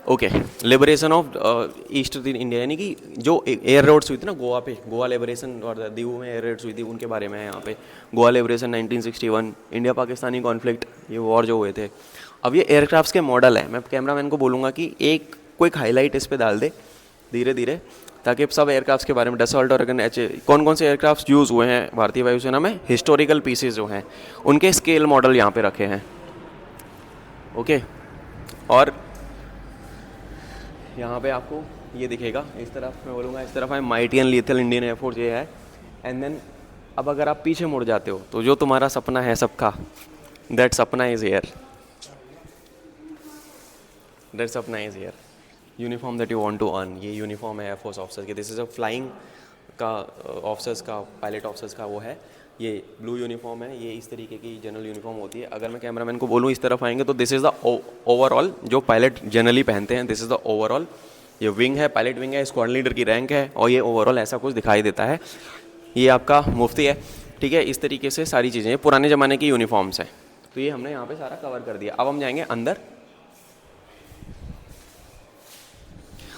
Okay, liberation of east India, यानी कि जो एयर रेड्स हुई थी ना गोवा पे, गोवा लिबरेशन और दीव में एयर रेड्स हुई थी, उनके बारे में है यहाँ पे। Goa liberation 1961, India Pakistani conflict, ये वॉर जो हुए थे। अब ये एयरक्राफ्ट्स के मॉडल है, मैं कैमरामैन को बोलूँगा कि एक क्विक हाईलाइट इस पर डाल दे धीरे धीरे, ताकि सब एयरक्राफ्ट्स के बारे में, डसॉल्ट और कौन कौन से एयरक्राफ्ट यूज़ हुए हैं भारतीय वायुसेना में, हिस्टोरिकल पीसेज जो हैं उनके स्केल मॉडल यहाँ पे रखे हैं। ओके, और यहाँ पे आपको ये दिखेगा, इस तरफ मैं बोलूँगा, इस तरफ है mighty and lethal Indian air force, ये है। एंड देन अब अगर आप पीछे मुड़ जाते हो तो जो तुम्हारा सपना है सबका, that sapna is here, that sapna is here, uniform that you want to earn. ये यूनिफॉर्म है एयरफोर्स ऑफिसर की, दिस इज़ अ फ्लाइंग का ऑफिसर्स का, पायलट ऑफिसर्स का वो है, ये ब्लू यूनिफॉर्म है, ये इस तरीके की जनरल यूनिफॉर्म होती है। अगर मैं कैमरामैन को बोलूँ इस तरफ आएंगे तो दिस इज़ द ओवरऑल जो पायलट जनरली पहनते हैं, दिस इज़ द ओवरऑल, ये विंग है, पायलट विंग है, स्क्वाड्रन लीडर की रैंक है, और ये ओवरऑल ऐसा कुछ दिखाई देता है। ये आपका मुफ्ती है, ठीक है। इस तरीके से सारी चीज़ें, ये पुराने ज़माने की यूनिफॉर्म्स हैं। तो ये हमने यहाँ पे सारा कवर कर दिया। अब हम जाएंगे अंदर।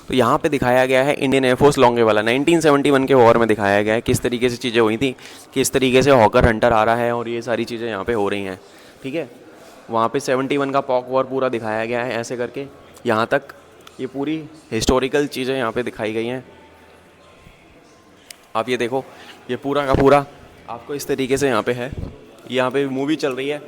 तो यहाँ पे दिखाया गया है इंडियन एयरफोर्स लॉन्गे वाला, 1971 के वॉर में दिखाया गया है किस तरीके से चीज़ें हुई थी, किस तरीके से हॉकर हंटर आ रहा है, और ये सारी चीज़ें यहाँ पे हो रही हैं, ठीक है। वहाँ पे 71 का पॉक वॉर पूरा दिखाया गया है, ऐसे करके यहाँ तक ये पूरी हिस्टोरिकल चीज़ें यहाँ पे दिखाई गई हैं। आप ये देखो, ये पूरा का पूरा आपको इस तरीके से यहाँ पे है, यहाँ पे मूवी चल रही है।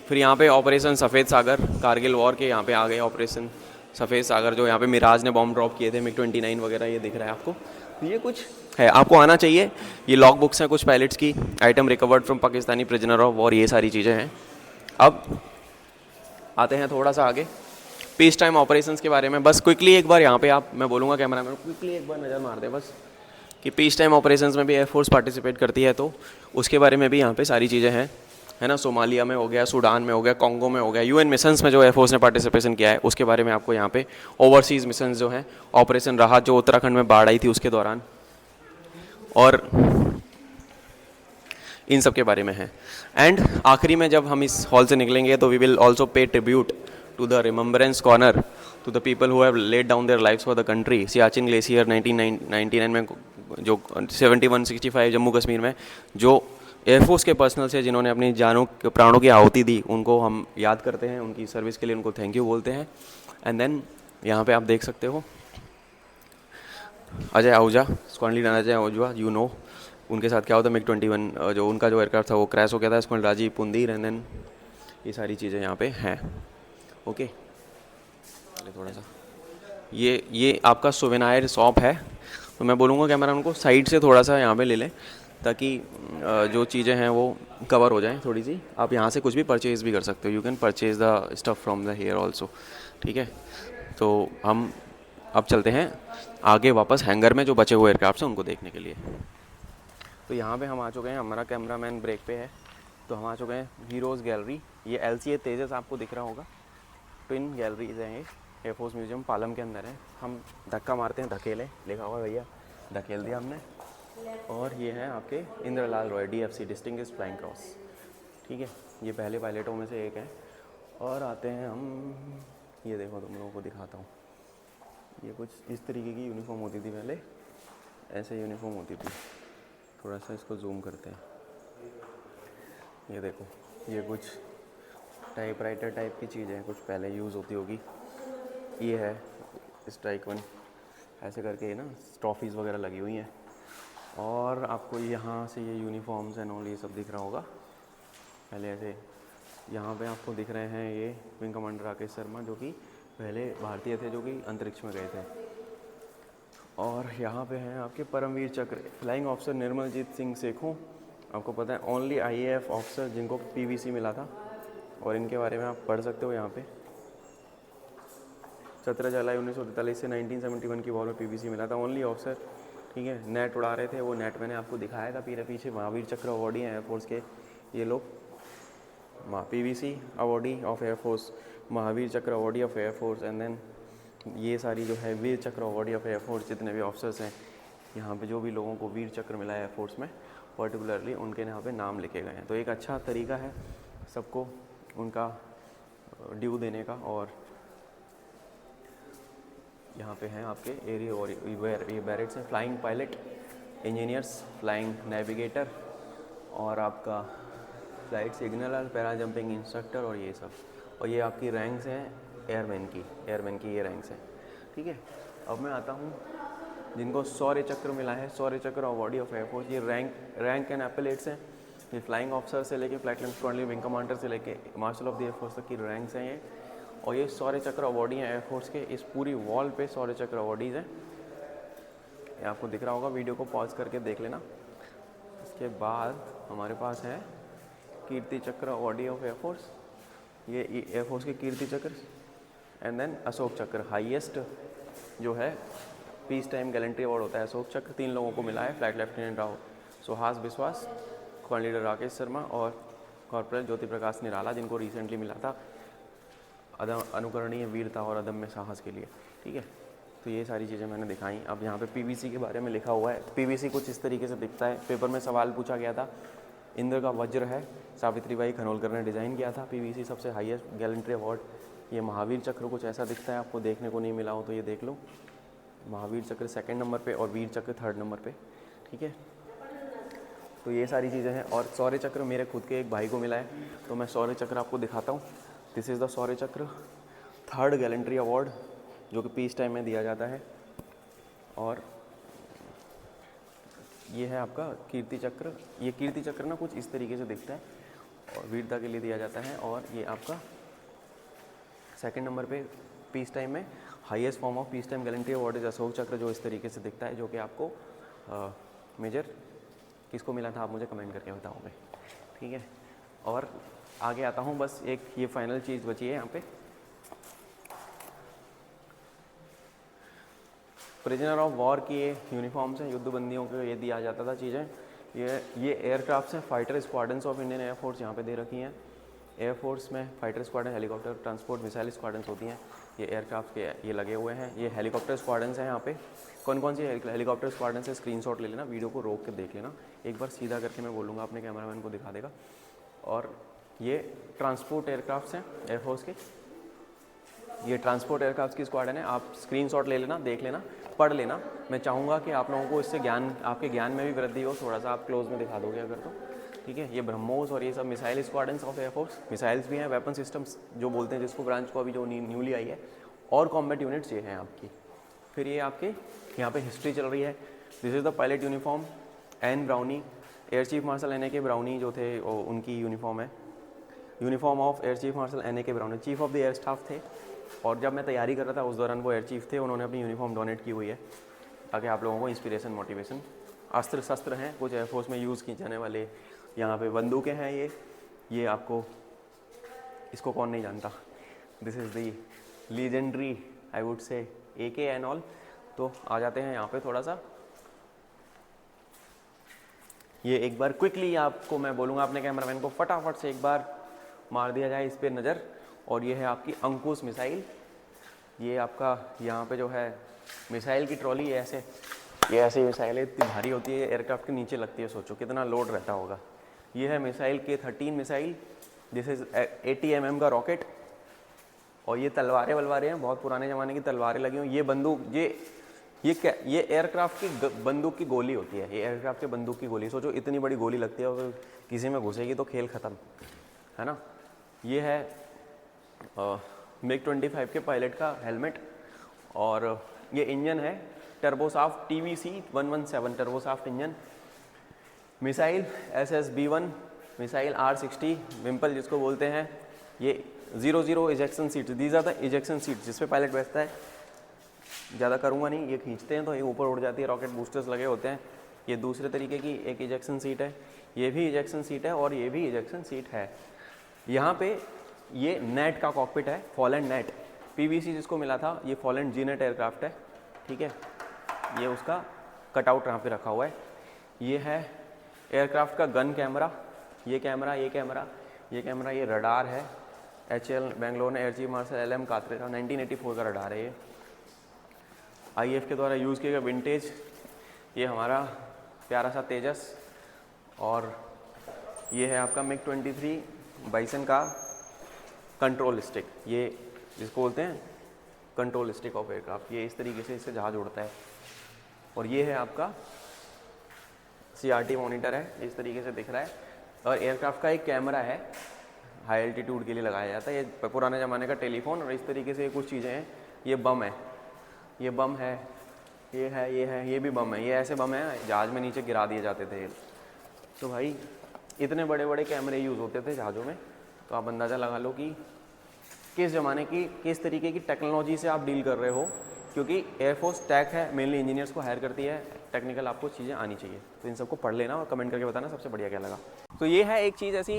फिर यहाँ पे ऑपरेशन सफ़ेद सागर, कारगिल वॉर के यहाँ पे आ गए ऑपरेशन सफ़ेद सागर, जो यहाँ पे मिराज ने बॉम्ब ड्रॉप किए थे, MiG-29 वगैरह, ये दिख रहा है आपको। तो ये कुछ है, आपको आना चाहिए। ये लॉग बुक्स हैं कुछ पायलट्स की, item recovered from Pakistani prisoner of war, ये सारी चीज़ें हैं। अब आते हैं थोड़ा सा आगे पीस टाइम ऑपरेशंस के बारे में। बस क्विकली एक बार यहाँ पे आप, मैं बोलूँगा कैमरा मैन क्विकली एक बार नज़र मार दे बस, कि पीस टाइम ऑपरेशंस में भी एयरफोर्स पार्टिसिपेट करती है, तो उसके बारे में भी यहाँ पे सारी चीज़ें हैं, है ना। सोमालिया में हो गया, सूडान में हो गया, कॉन्गो में हो गया, यूएन मिशंस में जो एयरफोर्स ने पार्टिसिपेशन किया है उसके बारे में आपको यहाँ पे, ओवरसीज़ मिशंस जो हैं, ऑपरेशन राहत जो उत्तराखंड में बाढ़ आई थी उसके दौरान, और इन सब के बारे में है। एंड आखिरी में जब हम इस हॉल से निकलेंगे तो we will also pay tribute to the remembrance corner to the people who have laid down their lives for the country. Siachen glacier 1999 में, जो 7165 जम्मू कश्मीर में जो एयरफोर्स के पर्सनल्स हैं जिन्होंने अपनी जानों प्राणों की आहुति दी, उनको हम याद करते हैं, उनकी सर्विस के लिए उनको थैंक यू बोलते हैं। एंड देन यहाँ पे आप देख सकते हो Ajay Ahuja, squadron leader Ajay Ahuja, you know उनके साथ क्या होता है, MiG-21 जो उनका जो एयरक्राफ्ट था वो क्रैश हो गया था, स्क्वाड्रन राजीव पुंदीर, एंड देन ये सारी चीज़ें यहाँ पे हैं। ओके, थोड़ा सा ये आपका सोवेनायर शॉप है, तो मैं बोलूँगा कैमरा उनको साइड से थोड़ा सा यहाँ पे ले लें, ताकि जो चीज़ें हैं वो कवर हो जाएं थोड़ी सी। आप यहाँ से कुछ भी परचेज़ भी कर सकते हो, you can purchase the stuff from the here also, ठीक है। तो हम अब चलते हैं आगे वापस हैंगर में, जो बचे हुए एयरक्राफ्ट हैं उनको देखने के लिए। तो यहाँ पे हम आ चुके हैं, हमारा कैमरामैन ब्रेक पे है, तो हम आ चुके हैं हीरोज़ गैलरी। ये LCA तेजस आपको दिख रहा होगा, ट्विन गैलरीज हैं ये, एयरफोर्स म्यूजियम पालम के अंदर है। हम धक्का मारते हैं, धकेले लिखा हुआ भैया, धकेल दिया हमने। और ये है आपके Indralal Roy, DFC distinguished flying cross, ठीक है, ये पहले पायलटों में से एक है। और आते हैं हम, ये देखो तुम लोगों को दिखाता हूँ, ये कुछ इस तरीके की यूनिफॉर्म होती थी पहले, ऐसे यूनिफॉर्म होती थी। थोड़ा सा इसको जूम करते हैं, ये देखो, ये कुछ टाइपराइटर टाइप की चीज़ें हैं, कुछ पहले यूज़ होती होगी। ये है स्ट्राइक 1, ऐसे करके ना ट्रॉफीज़ वगैरह लगी हुई हैं। और आपको यहाँ से ये यूनिफॉर्म्स एंड ऑल ये सब दिख रहा होगा पहले ऐसे। यहाँ पे आपको दिख रहे हैं ये विंग कमांडर राकेश शर्मा, जो कि पहले भारतीय थे जो कि अंतरिक्ष में गए थे। और यहाँ पे हैं आपके परमवीर चक्र फ्लाइंग ऑफिसर निर्मलजीत सिंह सेखों, आपको पता है ओनली IAF ऑफिसर जिनको PVC मिला था, और इनके बारे में आप पढ़ सकते हो यहाँ पे। 17 जुलाई 1943 से 1971 की वॉर में PVC मिला था, ओनली ऑफिसर, ठीक है। नेट उड़ा रहे थे, वो नेट मैंने आपको दिखाया था पीछे। महावीर चक्र अवॉर्डी हैं एयरफोर्स के ये लोग, PVC awardee of air force, Mahavir Chakra awardee of air force, and then ये सारी जो है वीर चक्र अवॉर्डी ऑफ एयरफोर्स, जितने भी ऑफिसर्स हैं यहाँ पे, जो भी लोगों को वीर चक्र मिला है एयरफोर्स में पर्टिकुलरली, उनके यहाँ पे नाम लिखे गए हैं। तो एक अच्छा तरीका है सबको उनका ड्यू देने का, और यहाँ पे हैं आपके एरिया और ये बैरेट्स हैं, flying pilot, engineers, flying navigator और आपका फ्लाइट सिग्नलर, पैरा जंपिंग इंस्ट्रक्टर और ये सब। और ये आपकी रैंक्स हैं एयरमैन की ये रैंक्स हैं, ठीक है। अब मैं आता हूँ जिनको शौर्य चक्र मिला है, शौर्य चक्र और बॉडी ऑफ एयरफोर्स, ये रैंक एंड एपिलेट्स हैं। ये फ्लाइंग ऑफिसर से लेके फ्लाइट लेफ्टिनेंट विंग कमांडर से लेके मार्शल ऑफ द एयरफोर्स तक की रैंक्स हैं ये। और ये शौर्य चक्र अवॉर्डी हैं एयरफोर्स के, इस पूरी वॉल पे शौर्य चक्र अवॉर्डीज़ हैं। ये आपको दिख रहा होगा, वीडियो को पॉज करके देख लेना। इसके बाद हमारे पास है कीर्ति चक्र अवॉर्डी ऑफ एयरफोर्स, ये एयरफोर्स के कीर्ति चक्र। एंड देन अशोक चक्र, हाईएस्ट जो है पीस टाइम गैलेंट्री अवार्ड होता है अशोक चक्र, 3 लोगों को मिला है, फ्लाइट लेफ्टिनेंट राव सुहास बिस्वास, कमांड लीडर राकेश शर्मा और कॉर्पोरल ज्योति प्रकाश निराला, जिनको रिसेंटली मिला था अनुकरणीय वीरता और अदम्य साहस के लिए, ठीक है। तो ये सारी चीज़ें मैंने दिखाई। अब यहाँ पे पीवीसी के बारे में लिखा हुआ है। पीवीसी कुछ इस तरीके से दिखता है, पेपर में सवाल पूछा गया था। इंद्र का वज्र है, सावित्रीबाई खनोलकर ने डिज़ाइन किया था। पीवीसी सबसे हाईएस्ट गैलेंट्री अवार्ड। ये महावीर चक्र कुछ ऐसा दिखता है, आपको देखने को नहीं मिला हो तो ये देख लो। महावीर चक्र 2nd नंबर पे और वीर चक्र 3rd नंबर पे, ठीक है। तो ये सारी चीज़ें हैं। और शौर्य चक्र मेरे खुद के एक भाई को मिला है, तो मैं शौर्य चक्र आपको दिखाता हूँ। दिस इज़ द शौर्य चक्र, 3rd गैलेंट्री अवार्ड, जो कि पीस टाइम में दिया जाता है। और ये है आपका कीर्ति चक्र। ये कीर्ति चक्र ना कुछ इस तरीके से दिखता है और वीरता के लिए दिया जाता है। और ये आपका 2nd नंबर पे पीस टाइम में highest form of peace time gallantry award is Ashok चक्र, जो इस तरीके से दिखता है, जो कि आपको मेजर किसको मिला था आप मुझे कमेंट करके बताओगे, ठीक है। और आगे आता हूँ, बस एक ये फाइनल चीज़ बची है यहाँ पे। प्रिजनर ऑफ वॉर की ये यूनिफॉर्म्स हैं, युद्धबंदियों को ये दिया जाता था चीज़ें। ये एयरक्राफ्ट्स हैं, fighter squadrons of Indian air force यहाँ पे दे रखी हैं। एयरफोर्स में fighter squadron, helicopter transport, missile squadrons होती हैं। ये एयरक्राफ्ट के ये लगे हुए हैं। ये हेलीकॉप्टर स्क्वाड्रंस हैं। यहाँ पे कौन कौन सी हेलीकॉप्टर स्क्वाड्रंस है, स्क्रीनशॉट ले लेना, वीडियो को रोक के देख लेना। एक बार सीधा करके मैं बोलूँगा, अपने कैमरामैन को दिखा देगा। और ये ट्रांसपोर्ट एयरक्राफ्ट्स हैं एयरफोर्स के। ये ट्रांसपोर्ट एयरक्राफ्ट की स्क्वाड्रन है। आप स्क्रीनशॉट ले लेना, देख लेना, पढ़ लेना। मैं चाहूँगा कि आप लोगों को इससे ज्ञान, आपके ज्ञान में भी वृद्धि हो। थोड़ा सा आप क्लोज में दिखा दोगे अगर तो, ठीक है। ये ब्रह्मोस और ये सब missile squadrons of air force. Missiles भी हैं, वेपन सिस्टम्स जो बोलते हैं जिसको, ब्रांच को अभी जो न्यूली आई है। और कॉम्बैट यूनिट्स ये हैं आपकी। फिर ये आपके यहाँ पे हिस्ट्री चल रही है। This is the pilot uniform, N Browne, air chief marshal NAK Browne जो थे उनकी यूनिफॉर्म है। Uniform of air chief marshal NAK Browne, chief of the air staff थे। और जब मैं तैयारी कर रहा था उस दौरान वो एयर चीफ थे, उन्होंने अपनी यूनिफॉर्म डोनेट की हुई है, ताकि आप लोगों को इंस्पिरेशन, मोटिवेशन। अस्त्र शस्त्र हैं कुछ एयरफोर्स में यूज़ किए जाने वाले। यहाँ पे बंदूकें हैं। ये आपको, इसको कौन नहीं जानता, this is the legendary I would say AK and all. तो आ जाते हैं यहाँ पे थोड़ा सा, ये एक बार क्विकली आपको मैं बोलूँगा अपने कैमरामैन को फटाफट से एक बार मार दिया जाए इस पर नज़र। और ये है आपकी अंकुश मिसाइल। ये आपका यहाँ पे जो है मिसाइल की ट्रॉली, ये ऐसे मिसाइल है, इतनी भारी होती है, एयरक्राफ्ट के नीचे लगती है। सोचो कितना लोड रहता होगा। ये है मिसाइल के 13 मिसाइल, दिस इज 80 mm का रॉकेट। और ये तलवारें वलवारें हैं, बहुत पुराने ज़माने की तलवारें लगी हुई। ये बंदूक, ये एयरक्राफ्ट की बंदूक की गोली होती है। ये एयरक्राफ्ट के बंदूक की गोली, सोचो इतनी बड़ी गोली लगती है, और किसी में घुसेगी तो खेल ख़त्म, है ना। ये है MiG-25 के पायलट का हेलमेट। और ये इंजन है turboshaft TVC 117 turboshaft engine. Missile SSB-1, missile R60 Vympel जिसको बोलते हैं। ये 00 ejection seat, these are the ejection seat जिस पे पायलट बैठता है। ज़्यादा करूँगा नहीं, ये खींचते हैं तो ये ऊपर उड़ जाती है, रॉकेट बूस्टर्स लगे होते हैं। ये दूसरे तरीके की एक इजेक्शन सीट है। ये भी इजेक्शन सीट है और ये भी इजेक्शन सीट है। यहाँ पे ये नेट का कॉकपिट है, फॉलन नेट PVC जिसको मिला था, ये फॉलन G-net एयरक्राफ्ट है, ठीक है। ये उसका कटआउट यहाँ पे रखा हुआ है। ये है एयरक्राफ्ट का गन कैमरा, ये कैमरा, ये रडार है। HAL बेंगलोर ने air chief martial LM Katre का 1984 का रडार है। ये IF के द्वारा यूज़ किया गया विंटेज, ये हमारा प्यारा सा तेजस। और ये है आपका MiG-23 बाइसन का कंट्रोल स्टिक, ये जिसको बोलते हैं कंट्रोल स्टिक ऑफ एयरक्राफ्ट। ये इस तरीके से इससे जहाज उड़ता है। और ये है आपका CRT मॉनिटर है, इस तरीके से दिख रहा है। और एयरक्राफ्ट का एक कैमरा है, हाई एल्टीट्यूड के लिए लगाया जाता है। ये पुराने ज़माने का टेलीफोन। और इस तरीके से कुछ चीज़ें हैं। ये बम है, ये बम है, ये है, ये है, ये भी बम है। ये ऐसे बम है जहाज़ में नीचे गिरा दिए जाते थे। तो भाई इतने बड़े बड़े कैमरे यूज़ होते थे जहाज़ों में। तो आप अंदाज़ा लगा लो कि किस ज़माने की, किस तरीके की टेक्नोलॉजी से आप डील कर रहे हो। क्योंकि एयरफोर्स टेक है, मेनली इंजीनियर्स को हायर करती है। टेक्निकल आपको चीज़ें आनी चाहिए। तो इन सबको पढ़ लेना और कमेंट करके बताना सबसे बढ़िया क्या लगा। तो ये है एक चीज़ ऐसी,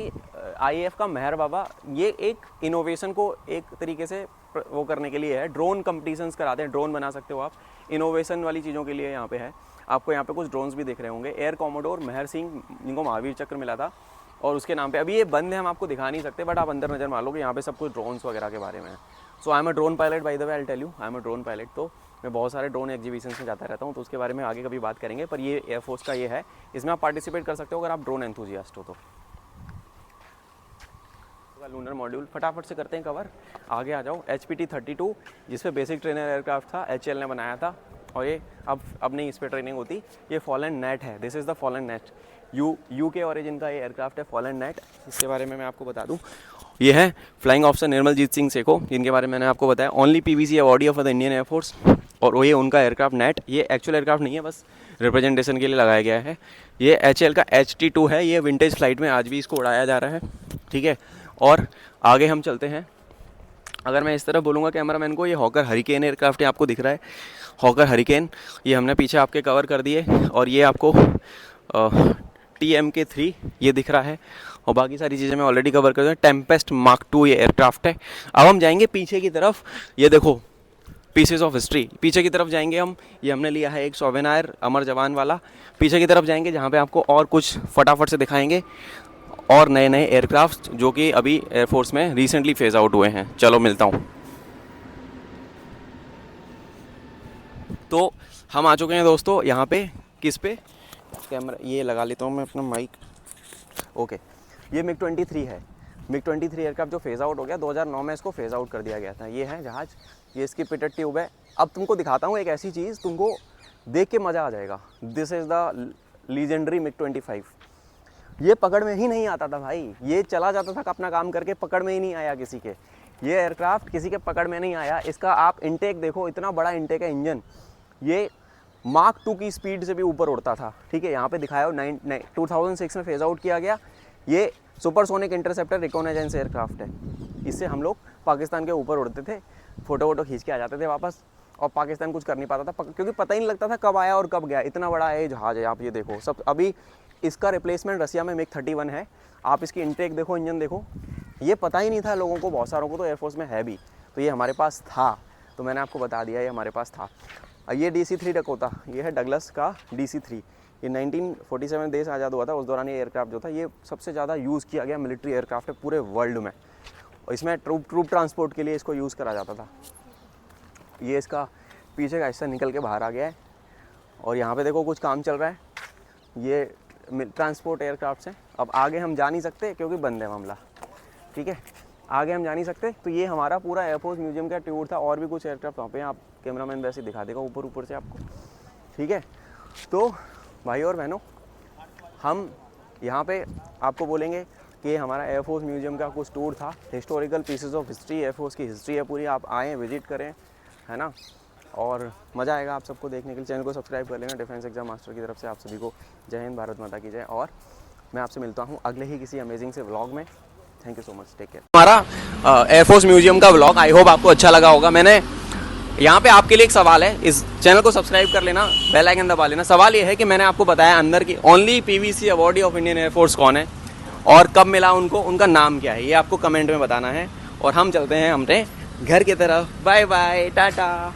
IAF का मेहर बाबा ये एक इनोवेशन को एक तरीके से वो करने के लिए है। ड्रोन कंपटीशंस कराते हैं, ड्रोन बना सकते हो आप। इनोवेशन वाली चीज़ों के लिए यहाँ पे है। आपको यहाँ पे कुछ ड्रोन्स भी दिख रहे होंगे। एयर कॉमोडोर मेहर सिंह, जिनको महावीर चक्र मिला था, और उसके नाम पे अभी ये बंद है, हम आपको दिखा नहीं सकते, बट आप अंदर नज़र मार लो कि यहाँ पे सब कुछ ड्रोन्स वगैरह के बारे में है। So I am a drone pilot, by the way I will tell you, I am a drone pilot. तो मैं बहुत सारे ड्रोन एग्जीबिशंस में जाता रहता हूँ, तो उसके बारे में आगे कभी बात करेंगे। पर ये एयरफोर्स का ये है, इसमें आप पार्टिसिपेट कर सकते हो अगर आप ड्रोन एंथुजियास्ट हो तो। लूनर मॉड्यूल फटाफट से करते हैं कवर। आगे आ जाओ। HPT-32 जिस पे बेसिक ट्रेनर एयरक्राफ्ट था, HAL ने बनाया था। और ये अब नहीं इस पर ट्रेनिंग होती। ये फॉलन नेट है, this is the fallen net. UK origin का ये एयरक्राफ्ट है फॉलन नेट। इसके बारे में मैं आपको बता दूं, ये है flying officer Nirmaljit Singh Seiko, जिनके बारे में मैंने आपको बताया। Only PVC awardee for the Indian air force. और वो ये उनका एयरक्राफ्ट नेट, ये एक्चुअल एयरक्राफ्ट नहीं है, बस रिप्रेजेंटेशन के लिए लगाया गया है। ये HAL का HT2 है। ये विंटेज फ्लाइट में आज भी इसको उड़ाया जा रहा है, ठीक है। और आगे हम चलते हैं। अगर मैं इस तरफ बोलूँगा कैमरामैन को, ये हॉकर हरिकेन एयरक्राफ्ट है, आपको दिख रहा है हॉकर हरिकेन। ये हमने पीछे आपके कवर कर दिए। और ये आपको TMK-3 ये दिख रहा है। और बाकी सारी चीज़ें मैं ऑलरेडी कवर कर दूँ। टेम्पेस्ट Mark 2 ये एयरक्राफ्ट है। अब हम जाएंगे पीछे की तरफ। ये देखो पीसेस ऑफ हिस्ट्री, पीछे की तरफ जाएंगे हम। ये हमने लिया है एक सोवेनायर अमर जवान वाला। पीछे की तरफ जाएंगे जहाँ पे आपको और कुछ फटाफट से दिखाएंगे, और नए नए एयरक्राफ्ट जो कि अभी एयरफोर्स में रिसेंटली फेज आउट हुए हैं। चलो मिलता हूँ। तो हम आ चुके हैं दोस्तों यहाँ पे, किस पे, कैमरा ये लगा लेता हूँ मैं अपना माइक। ओके, ये MiG-23 है। MiG-23 एयरक्राफ्ट जो फेज़ आउट हो गया 2009 में, इसको फेज़ आउट कर दिया गया था। ये है जहाज़, ये इसकी पिटेड ट्यूब है। अब तुमको दिखाता हूँ एक ऐसी चीज़, तुमको देख के मज़ा आ जाएगा। This is the legendary MiG-25। ये पकड़ में ही नहीं आता था भाई, ये चला जाता था अपना काम करके, पकड़ में ही नहीं आया किसी के। ये एयरक्राफ्ट किसी के पकड़ में नहीं आया। इसका आप इंटेक देखो, इतना बड़ा इंटेक है इंजन। ये Mark 2 की स्पीड से भी ऊपर उड़ता था, ठीक है। यहाँ पे दिखाया हो 2006 में फेज आउट किया गया। ये सुपरसोनिक इंटरसेप्टर रिकॉग्नाइजेंस एयरक्राफ्ट है। इससे हम लोग पाकिस्तान के ऊपर उड़ते थे, फ़ोटो वोटो खींच के आ जाते थे वापस। और पाकिस्तान कुछ कर नहीं पाता था, क्योंकि पता ही नहीं लगता था कब आया और कब गया। इतना बड़ा है जहाज़ है, आप ये देखो सब। अभी इसका रिप्लेसमेंट रसिया में MiG-31 है। आप इसकी इंटेक देखो, इंजन देखो, ये पता ही नहीं था लोगों को, बहुत सारों को तो एयरफोर्स में है भी। तो ये हमारे पास था, तो मैंने आपको बता दिया ये हमारे पास था। ये DC-3 डकोटा, ये है डगलस का DC-3। ये 1947 देश आज़ाद हुआ था, उस दौरान ये एयरक्राफ्ट जो था ये सबसे ज़्यादा यूज़ किया गया मिलिट्री एयरक्राफ्ट है पूरे वर्ल्ड में। और इसमें ट्रूप ट्रांसपोर्ट के लिए इसको यूज़ करा जाता था। ये इसका पीछे का हिस्सा निकल के बाहर आ गया है। और यहाँ पे देखो कुछ काम चल रहा है। ये ट्रांसपोर्ट एयरक्राफ्ट हैं। अब आगे हम जा नहीं सकते क्योंकि बंद है मामला, ठीक है। आगे हम जा नहीं सकते। तो ये हमारा पूरा एयरफोर्स म्यूजियम का टूर था। और भी कुछ एयरक्राफ्ट वहाँ पे आप कैमरामैन वैसे दिखा देगा ऊपर से आपको, ठीक है। तो भाई और बहनों, हम यहाँ पे आपको बोलेंगे कि हमारा एयरफोर्स म्यूजियम का कुछ टूर था। Historical pieces of history, air force की हिस्ट्री है पूरी। आप आएँ, विजिट करें, है ना, और मज़ा आएगा आप सबको देखने के लिए। चैनल को सब्सक्राइब कर लेना। डिफेंस एग्जाम मास्टर की तरफ से आप सभी को जय हिंद, भारत माता की जय। और मैं आपसे मिलता हूँ अगले ही किसी अमेजिंग से व्लॉग में। Thank you so much, take care. हमारा एयरफोर्स म्यूजियम का व्लॉग आई होप आपको अच्छा लगा होगा। मैंने यहाँ पे आपके लिए एक सवाल है, इस चैनल को सब्सक्राइब कर लेना, बेल आइकन दबा लेना। सवाल ये है कि मैंने आपको बताया अंदर की only PVC awardee of Indian air force कौन है और कब मिला उनको, उनका नाम क्या है, ये आपको कमेंट में बताना है। और हम चलते हैं अपने घर की तरफ। Bye bye, Tata.